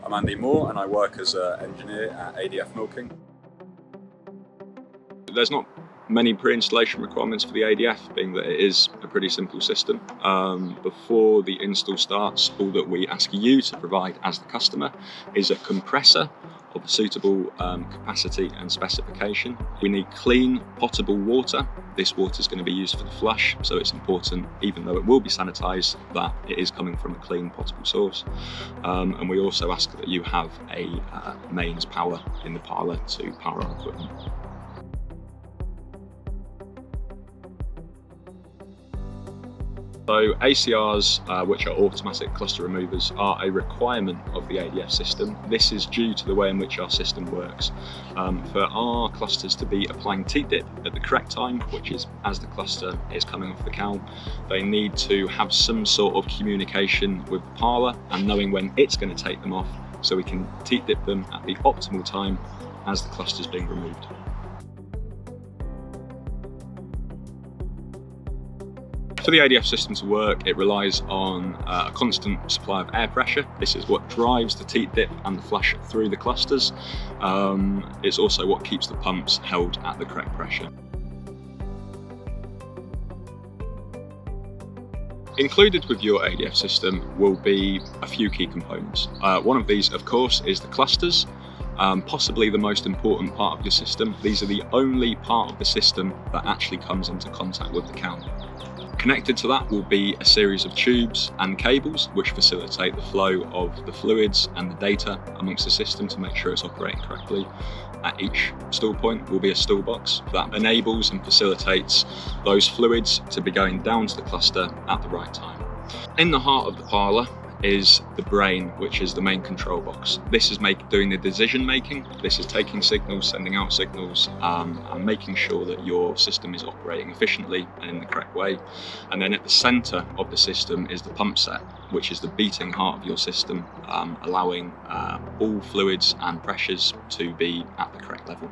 I'm Andy Moore and I work as an engineer at ADF Milking. There's not many pre-installation requirements for the ADF, being that it is a pretty simple system. Before the install starts, all that we ask you to provide as the customer is a compressor of a suitable capacity and specification. We need clean, potable water. This water is going to be used for the flush, so it's important, even though it will be sanitised, that it is coming from a clean, potable source. And we also ask that you have a mains power in the parlour to power our equipment. So ACRs, which are automatic cluster removers, are a requirement of the ADF system. This is due to the way in which our system works. For our clusters to be applying teat dip at the correct time, which is as the cluster is coming off the cow, they need to have some sort of communication with the parlour and knowing when it's going to take them off, so we can teat dip them at the optimal time as the cluster is being removed. For the ADF system to work, it relies on a constant supply of air pressure. This is what drives the teat dip and the flush through the clusters. It's also what keeps the pumps held at the correct pressure. Included with your ADF system will be a few key components. One of these, of course, is the clusters. Possibly the most important part of your system. These are the only part of the system that actually comes into contact with the cow. Connected to that will be a series of tubes and cables which facilitate the flow of the fluids and the data amongst the system to make sure it's operating correctly. At each stool point will be a stool box that enables and facilitates those fluids to be going down to the cluster at the right time. In the heart of the parlour is the brain, which is the main control box. This is doing the decision making. This is taking signals, sending out signals, and making sure that your system is operating efficiently and in the correct way. And then at the centre of the system is the pump set, which is the beating heart of your system, allowing all fluids and pressures to be at the correct level.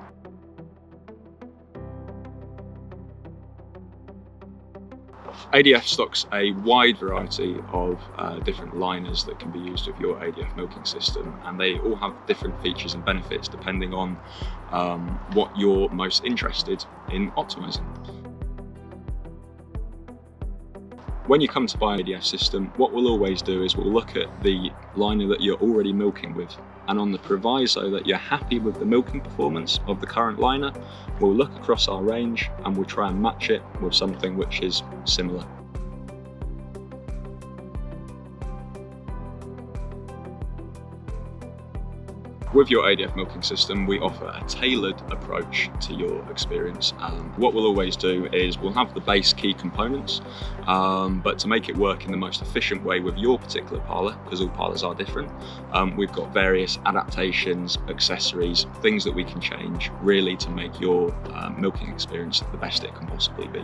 ADF stocks a wide variety of different liners that can be used with your ADF milking system, and they all have different features and benefits depending on what you're most interested in optimising. When you come to buy an ADF system, what we'll always do is we'll look at the liner that you're already milking with, and on the proviso that you're happy with the milking performance of the current liner, we'll look across our range and we'll try and match it with something which is similar. With your ADF milking system, we offer a tailored approach to your experience. What we'll always do is we'll have the base key components, but to make it work in the most efficient way with your particular parlour, because all parlours are different, we've got various adaptations, accessories, things that we can change really to make your milking experience the best it can possibly be.